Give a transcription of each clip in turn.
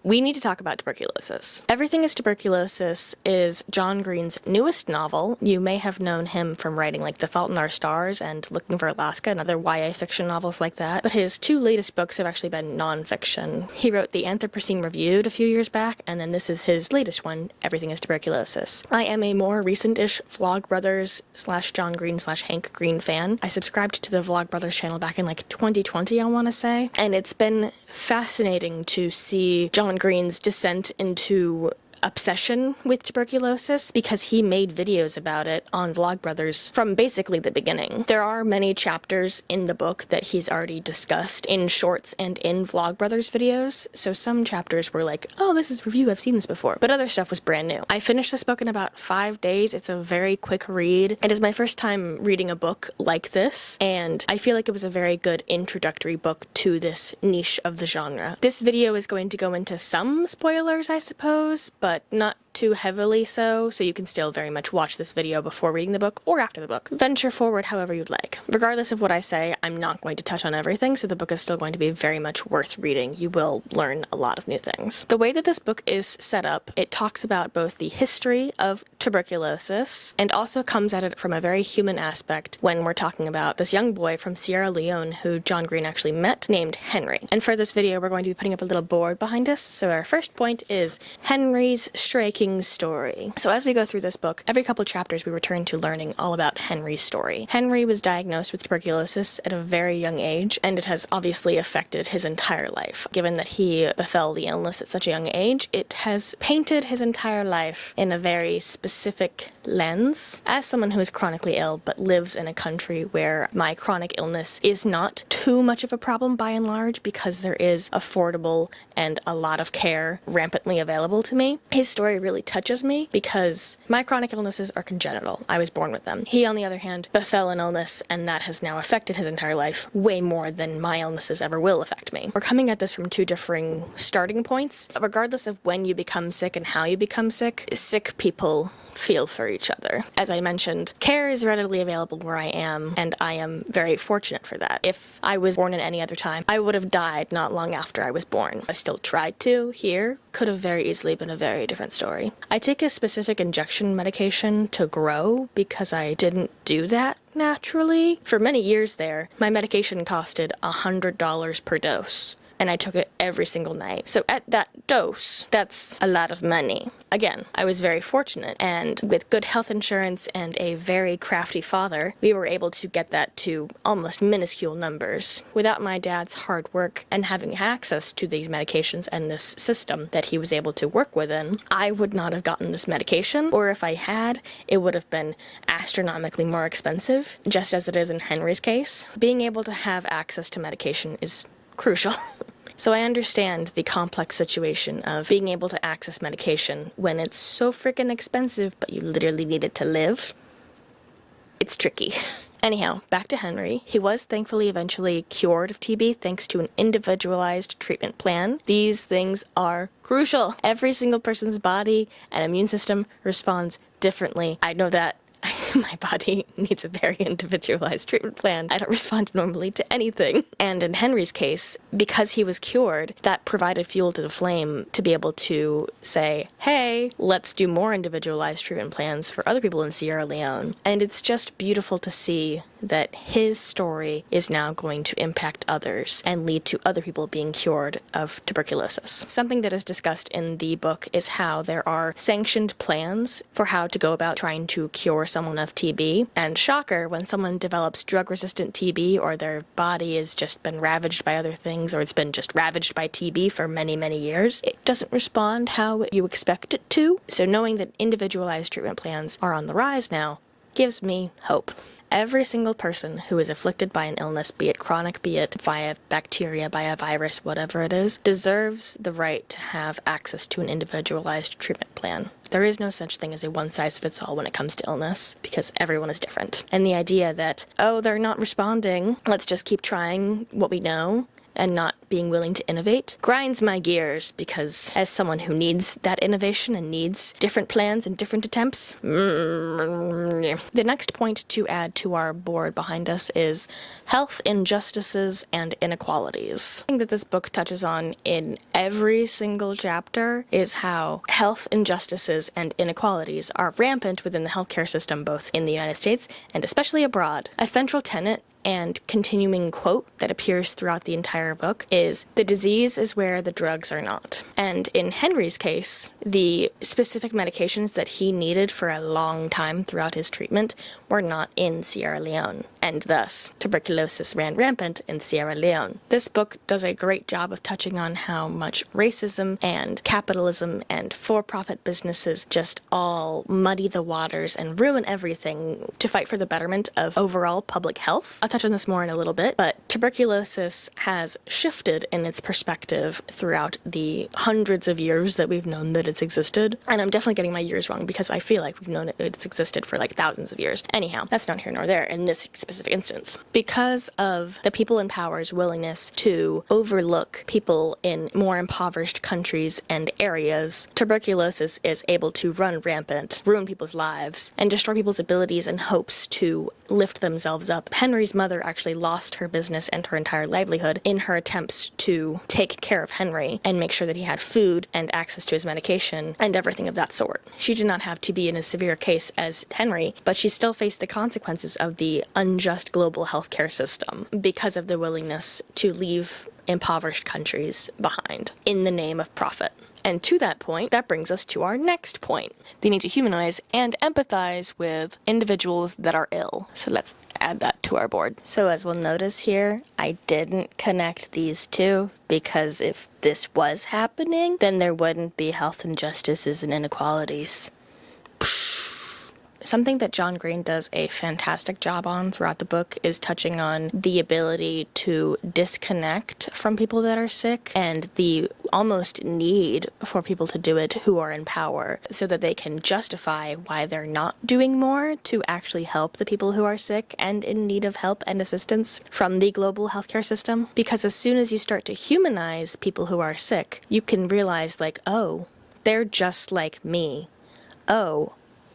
we need to talk about tuberculosis. Everything is Tuberculosis is John Green's newest novel. You may have known him from writing like The Fault in Our Stars and Looking for Alaska and other YA fiction novels like that, but his two latest books have actually been nonfiction. He wrote The Anthropocene Reviewed a few years back, and then this is his latest one, Everything is Tuberculosis. I am a more recent-ish Vlogbrothers / John Green / Hank Green fan. I subscribed to the Vlogbrothers channel back in like 2020, I want to say, and it's been fascinating to see John Green's descent into obsession with tuberculosis because he made videos about it on Vlogbrothers from basically the beginning. There are many chapters in the book that he's already discussed in shorts and in Vlogbrothers videos, so some chapters were like, oh, this is review, I've seen this before, but other stuff was brand new. I finished this book in about 5 days. It's a very quick read. It is my first time reading a book like this, and I feel like it was a very good introductory book to this niche of the genre. This video is going to go into some spoilers, I suppose, but not too heavily so you can still very much watch this video before reading the book or after the book. Venture forward however you'd like. Regardless of what I say, I'm not going to touch on everything, so the book is still going to be very much worth reading. You will learn a lot of new things. The way that this book is set up, it talks about both the history of tuberculosis and also comes at it from a very human aspect when we're talking about this young boy from Sierra Leone who John Green actually met named Henry. And for this video, we're going to be putting up a little board behind us. So our first point is Henry's striking story. So as we go through this book, every couple chapters we return to learning all about Henry's story. Henry was diagnosed with tuberculosis at a very young age, and it has obviously affected his entire life. Given that he befell the illness at such a young age, it has painted his entire life in a very specific lens. As someone who is chronically ill but lives in a country where my chronic illness is not too much of a problem by and large because there is affordable and a lot of care rampantly available to me, his story really touches me because my chronic illnesses are congenital. I was born with them. He, on the other hand, befell an illness, and that has now affected his entire life way more than my illnesses ever will affect me. We're coming at this from two differing starting points. Regardless of when you become sick and how you become sick, sick people feel for each other. As I mentioned, care is readily available where I am, and I am very fortunate for that. If I was born at any other time, I would have died not long after I was born. I still tried to. Here could have very easily been a very different story. I take a specific injection medication to grow because I didn't do that naturally. For many years there, my medication costed $100 per dose, and I took it every single night. So at that dose, that's a lot of money. Again, I was very fortunate, and with good health insurance and a very crafty father, we were able to get that to almost minuscule numbers. Without my dad's hard work and having access to these medications and this system that he was able to work within, I would not have gotten this medication, or if I had, it would have been astronomically more expensive, just as it is in Henry's case. Being able to have access to medication is crucial. So I understand the complex situation of being able to access medication when it's so freaking expensive, but you literally need it to live. It's tricky. Anyhow, back to Henry. He was thankfully eventually cured of TB thanks to an individualized treatment plan. These things are crucial. Every single person's body and immune system responds differently. I know that. My body needs a very individualized treatment plan. I don't respond normally to anything. And in Henry's case, because he was cured, that provided fuel to the flame to be able to say, hey, let's do more individualized treatment plans for other people in Sierra Leone. And it's just beautiful to see that his story is now going to impact others and lead to other people being cured of tuberculosis. Something that is discussed in the book is how there are sanctioned plans for how to go about trying to cure someone of TB. And shocker, when someone develops drug-resistant TB or their body has just been ravaged by other things, or it's been just ravaged by TB for many, many years, it doesn't respond how you expect it to. So knowing that individualized treatment plans are on the rise now gives me hope. Every single person who is afflicted by an illness, be it chronic, be it via bacteria, by a virus, whatever it is, deserves the right to have access to an individualized treatment plan. There is no such thing as a one-size-fits-all when it comes to illness, because everyone is different. And the idea that, oh, they're not responding, let's just keep trying what we know and not being willing to innovate grinds my gears, because as someone who needs that innovation and needs different plans and different attempts. The next point to add to our board behind us is health injustices and inequalities. The thing that this book touches on in every single chapter is how health injustices and inequalities are rampant within the healthcare system, both in the United States and especially abroad. A central tenet and continuing quote that appears throughout the entire book is, "The disease is where the drugs are not." And in Henry's case, the specific medications that he needed for a long time throughout his treatment were not in Sierra Leone, and thus tuberculosis ran rampant in Sierra Leone. This book does a great job of touching on how much racism and capitalism and for-profit businesses just all muddy the waters and ruin everything to fight for the betterment of overall public health. I'll touch on this more in a little bit, but tuberculosis has shifted in its perspective throughout the hundreds of years that we've known that it's existed. And I'm definitely getting my years wrong, because I feel like we've known it's existed for like thousands of years. Anyhow, that's not here nor there in this specific instance. Because of the people in power's willingness to overlook people in more impoverished countries and areas, tuberculosis is able to run rampant, ruin people's lives, and destroy people's abilities and hopes to lift themselves up. Henry's mother actually lost her business and her entire livelihood in her attempts to take care of Henry and make sure that he had food and access to his medication and everything of that sort. She did not have TB in a severe case as Henry, but she still faced the consequences of the unjust global healthcare system because of the willingness to leave impoverished countries behind in the name of profit. And to that point, that brings us to our next point. The need to humanize and empathize with individuals that are ill. So let's add that to our board. So as we'll notice here, I didn't connect these two, because if this was happening, then there wouldn't be health injustices and inequalities. Something that John Green does a fantastic job on throughout the book is touching on the ability to disconnect from people that are sick and the almost need for people to do it who are in power, so that they can justify why they're not doing more to actually help the people who are sick and in need of help and assistance from the global healthcare system. Because as soon as you start to humanize people who are sick, you can realize, like, oh, they're just like me. Oh,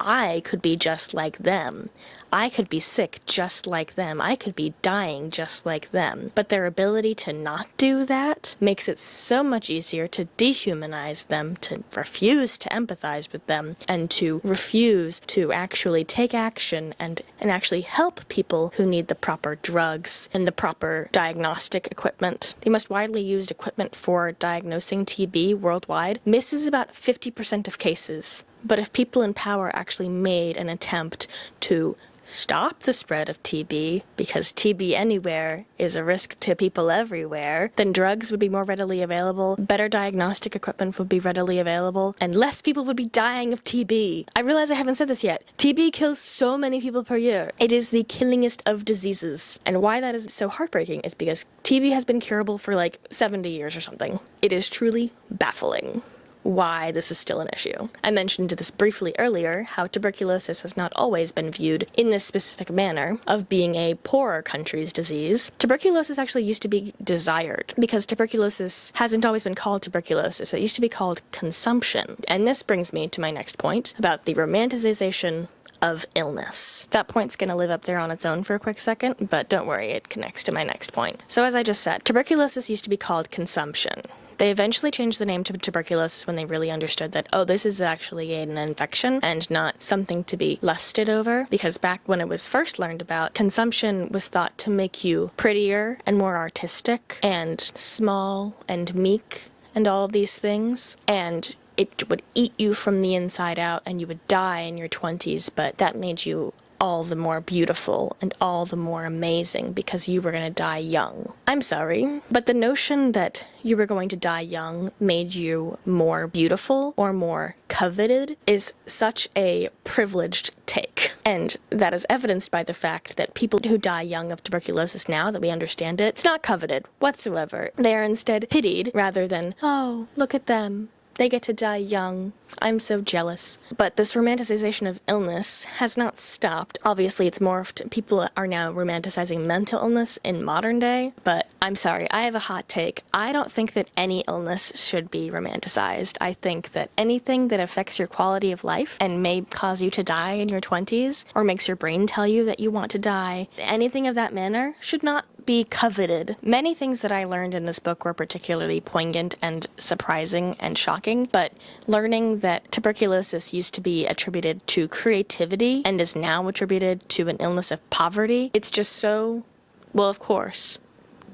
I could be just like them. I could be sick just like them. I could be dying just like them. But their ability to not do that makes it so much easier to dehumanize them, to refuse to empathize with them, and to refuse to actually take action and actually help people who need the proper drugs and the proper diagnostic equipment. The most widely used equipment for diagnosing TB worldwide misses about 50% of cases. But if people in power actually made an attempt to stop the spread of TB, because TB anywhere is a risk to people everywhere, then drugs would be more readily available, better diagnostic equipment would be readily available, and less people would be dying of TB. I realize I haven't said this yet. TB kills so many people per year. It is the killingest of diseases. And why that is so heartbreaking is because TB has been curable for like 70 years or something. It is truly baffling why this is still an issue. I mentioned this briefly earlier, how tuberculosis has not always been viewed in this specific manner of being a poorer country's disease. Tuberculosis actually used to be desired, because tuberculosis hasn't always been called tuberculosis. It used to be called consumption. And this brings me to my next point about the romanticization of illness. That point's going to live up there on its own for a quick second, but don't worry, it connects to my next point. So as I just said, tuberculosis used to be called consumption. They eventually changed the name to tuberculosis when they really understood that, oh, this is actually an infection and not something to be lusted over, because back when it was first learned about, consumption was thought to make you prettier and more artistic and small and meek and all of these things, and it would eat you from the inside out and you would die in your 20s, but that made you all the more beautiful and all the more amazing because you were going to die young. I'm sorry, but the notion that you were going to die young made you more beautiful or more coveted is such a privileged take. And that is evidenced by the fact that people who die young of tuberculosis now that we understand it, it's not coveted whatsoever. They are instead pitied rather than, oh, look at them. They get to die young. I'm so jealous. But this romanticization of illness has not stopped. Obviously, it's morphed. People are now romanticizing mental illness in modern day. But I'm sorry, I have a hot take. I don't think that any illness should be romanticized. I think that anything that affects your quality of life and may cause you to die in your 20s, or makes your brain tell you that you want to die, anything of that manner should not be coveted. Many things that I learned in this book were particularly poignant and surprising and shocking, but learning that tuberculosis used to be attributed to creativity and is now attributed to an illness of poverty, it's just so, well, of course,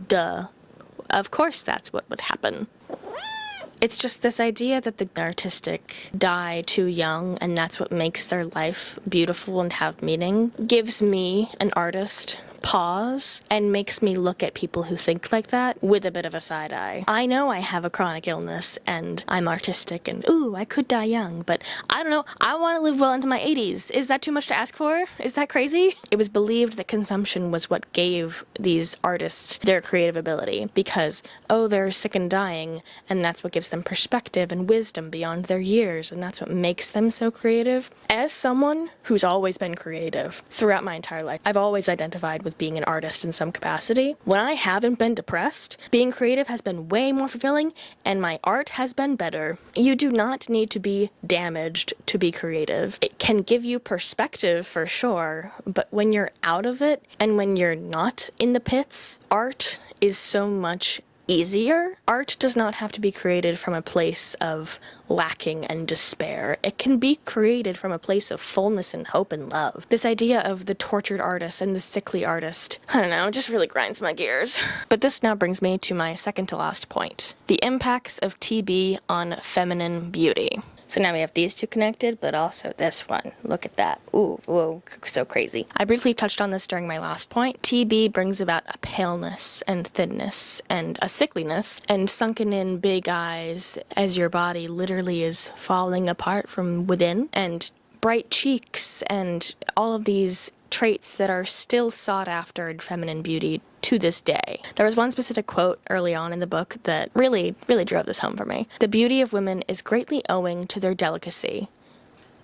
duh. Of course that's what would happen. It's just this idea that the artistic die too young and that's what makes their life beautiful and have meaning gives me, an artist, pause and makes me look at people who think like that with a bit of a side eye. I know I have a chronic illness and I'm artistic and ooh, I could die young, but I don't know, I want to live well into my 80s. Is that too much to ask for? Is that crazy? It was believed that consumption was what gave these artists their creative ability because, oh, they're sick and dying, and that's what gives them perspective and wisdom beyond their years, and that's what makes them so creative. As someone who's always been creative throughout my entire life, I've always identified with being an artist in some capacity. When I haven't been depressed, being creative has been way more fulfilling, and my art has been better. You do not need to be damaged to be creative. It can give you perspective for sure, but when you're out of it, and when you're not in the pits, art is so much easier. Art does not have to be created from a place of lacking and despair. It can be created from a place of fullness and hope and love. This idea of the tortured artist and the sickly artist, I don't know, just really grinds my gears. But this now brings me to my second to last point. The impacts of TB on feminine beauty. So now we have these two connected, but also this one. Look at that. Ooh, whoa, so crazy. I briefly touched on this during my last point. TB brings about a paleness and thinness and a sickliness and sunken in big eyes as your body literally is falling apart from within, and bright cheeks and all of these traits that are still sought after in feminine beauty to this day. There was one specific quote early on in the book that really drove this home for me. The beauty of women is greatly owing to their delicacy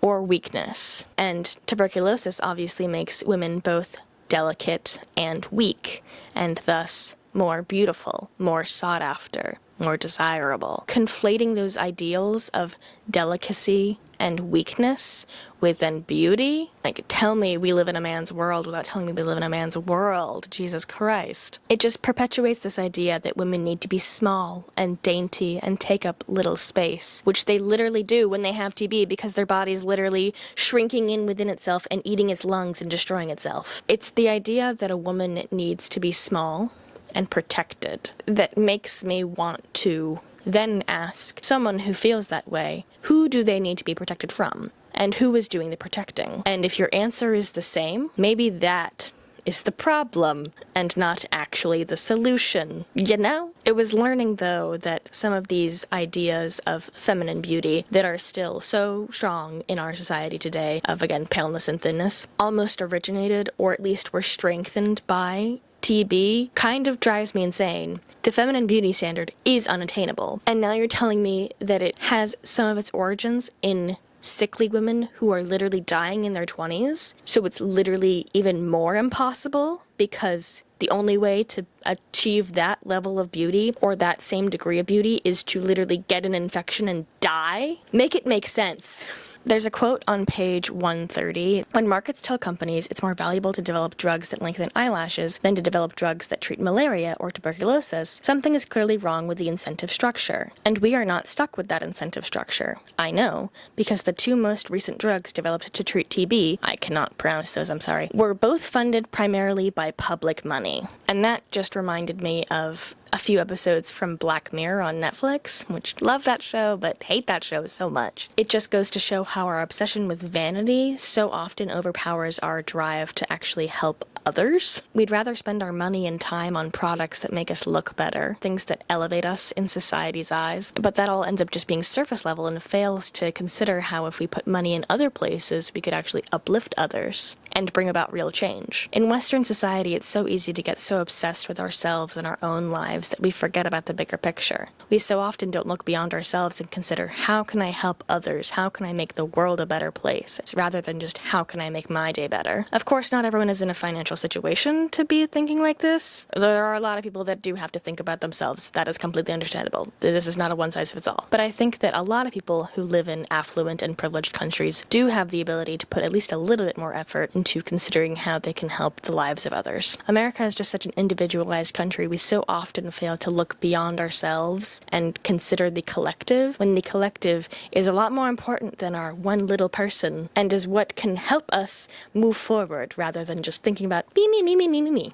or weakness. And tuberculosis obviously makes women both delicate and weak, and thus more beautiful, more sought after, more desirable. Conflating those ideals of delicacy and weakness with then beauty, like, tell me we live in a man's world without telling me we live in a man's world. Jesus Christ. It just perpetuates this idea that women need to be small and dainty and take up little space, which they literally do when they have TB because their body's literally shrinking in within itself and eating its lungs and destroying itself. It's the idea that a woman needs to be small and protected that makes me want to then ask someone who feels that way, who do they need to be protected from? And who is doing the protecting? And if your answer is the same, maybe that is the problem and not actually the solution, you know? It was learning, though, that some of these ideas of feminine beauty that are still so strong in our society today, of, again, paleness and thinness, almost originated, or at least were strengthened by TB, kind of drives me insane. The feminine beauty standard is unattainable, and now you're telling me that it has some of its origins in sickly women who are literally dying in their 20s, so it's literally even more impossible because the only way to achieve that level of beauty or that same degree of beauty is to literally get an infection and die? Make it make sense. There's a quote on page 130. When markets tell companies it's more valuable to develop drugs that lengthen eyelashes than to develop drugs that treat malaria or tuberculosis, something is clearly wrong with the incentive structure. And we are not stuck with that incentive structure. I know, because the two most recent drugs developed to treat TB, I cannot pronounce those, I'm sorry, were both funded primarily by public money. And that just reminded me of a few episodes from Black Mirror on Netflix, which love that show, but hate that show so much. It just goes to show how our obsession with vanity so often overpowers our drive to actually help others. We'd rather spend our money and time on products that make us look better, things that elevate us in society's eyes, but that all ends up just being surface level and fails to consider how if we put money in other places, we could actually uplift others. and bring about real change. In Western society, it's so easy to get so obsessed with ourselves and our own lives that we forget about the bigger picture. We so often don't look beyond ourselves and consider, how can I help others? How can I make the world a better place? Rather than just, how can I make my day better? Of course, not everyone is in a financial situation to be thinking like this. There are a lot of people that do have to think about themselves. That is completely understandable. This is not a one-size-fits-all. But I think that a lot of people who live in affluent and privileged countries do have the ability to put at least a little bit more effort into considering how they can help the lives of others. America is just such an individualized country. We so often fail to look beyond ourselves and consider the collective, when the collective is a lot more important than our one little person and is what can help us move forward rather than just thinking about me, me, me, me, me, me, me.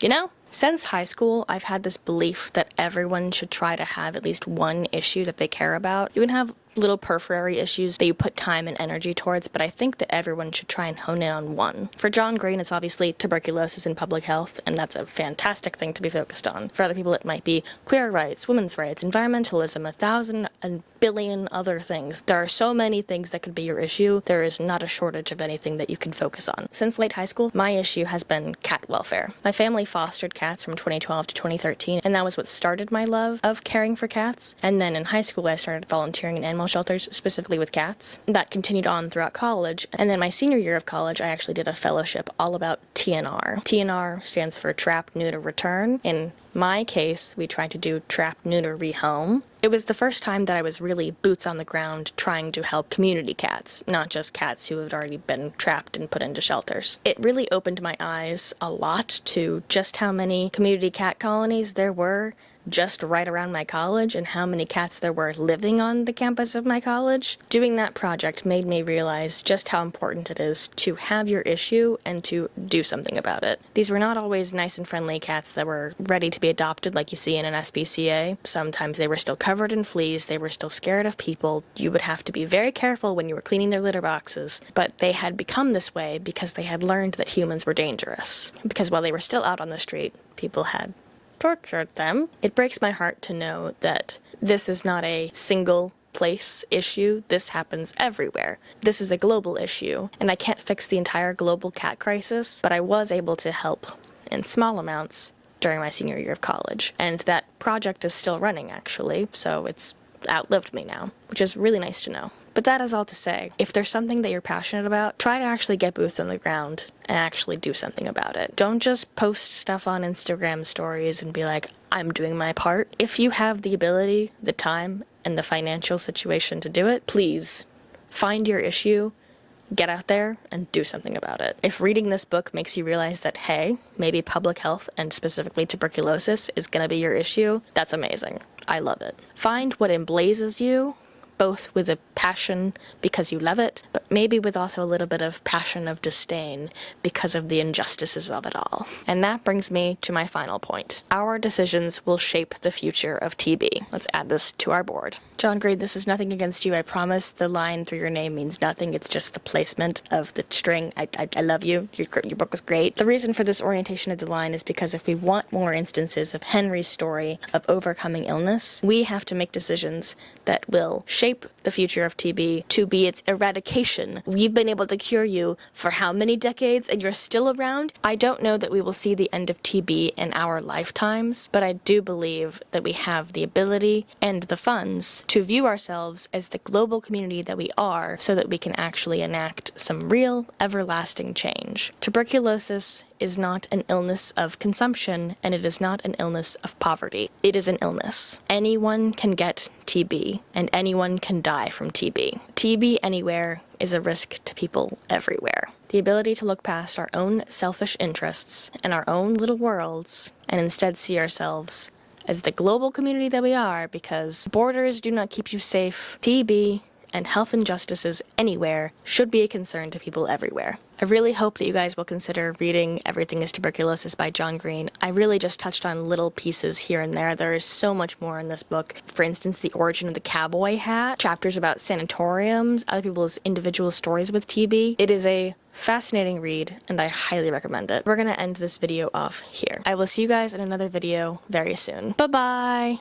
You know? Since high school, I've had this belief that everyone should try to have at least one issue that they care about. You can have little periphery issues that you put time and energy towards, but I think that everyone should try and hone in on one. For John Green, it's obviously tuberculosis and public health, and that's a fantastic thing to be focused on. For other people, it might be queer rights, women's rights, environmentalism, 1,000 and billion other things. There are so many things that could be your issue. There is not a shortage of anything that you can focus on. Since late high school, my issue has been cat welfare. My family fostered cats from 2012 to 2013, and that was what started my love of caring for cats. And then in high school, I started volunteering in animal shelters, specifically with cats. That continued on throughout college, and then my senior year of college, I actually did a fellowship all about TNR. TNR stands for Trap, Neuter, Return. In my case, we tried to do Trap, Neuter, Rehome. It was the first time that I was really boots on the ground trying to help community cats, not just cats who had already been trapped and put into shelters. It really opened my eyes a lot to just how many community cat colonies there were just right around my college and how many cats there were living on the campus of my college. Doing that project made me realize just how important it is to have your issue and to do something about it. These were not always nice and friendly cats that were ready to be adopted like you see in an SPCA. Sometimes they were still covered in fleas, they were still scared of people. You would have to be very careful when you were cleaning their litter boxes, but they had become this way because they had learned that humans were dangerous. Because while they were still out on the street, people had tortured them. It breaks my heart to know that this is not a single place issue. This happens everywhere. This is a global issue, and I can't fix the entire global cat crisis, but I was able to help in small amounts during my senior year of college. And that project is still running, actually, so it's outlived me now, which is really nice to know. But that is all to say, if there's something that you're passionate about, try to actually get boots on the ground and actually do something about it. Don't just post stuff on Instagram stories and be like, I'm doing my part. If you have the ability, the time, and the financial situation to do it, please find your issue, get out there, and do something about it. If reading this book makes you realize that, hey, maybe public health, and specifically tuberculosis, is gonna be your issue, that's amazing. I love it. Find what emblazes you, both with a passion because you love it, but maybe with also a little bit of passion of disdain because of the injustices of it all. And that brings me to my final point. Our decisions will shape the future of TB. Let's add this to our board. John Green, this is nothing against you, I promise. The line through your name means nothing. It's just the placement of the string. I love you. Your book was great. The reason for this orientation of the line is because if we want more instances of Henry's story of overcoming illness, we have to make decisions that will shape the future of TB to be its eradication. We've been able to cure you for how many decades and you're still around? I don't know that we will see the end of TB in our lifetimes, but I do believe that we have the ability and the funds to view ourselves as the global community that we are so that we can actually enact some real, everlasting change. Tuberculosis is not an illness of consumption, and it is not an illness of poverty. It is an illness. Anyone can get TB, and anyone can die from TB. TB anywhere is a risk to people everywhere. The ability to look past our own selfish interests and our own little worlds, and instead see ourselves as the global community that we are, because borders do not keep you safe. TB and health injustices anywhere should be a concern to people everywhere. I really hope that you guys will consider reading Everything is Tuberculosis by John Green. I really just touched on little pieces here and there. There is so much more in this book. For instance, the origin of the cowboy hat, chapters about sanatoriums, other people's individual stories with TB. It is a fascinating read, and I highly recommend it. We're gonna end this video off here. I will see you guys in another video very soon. Bye-bye!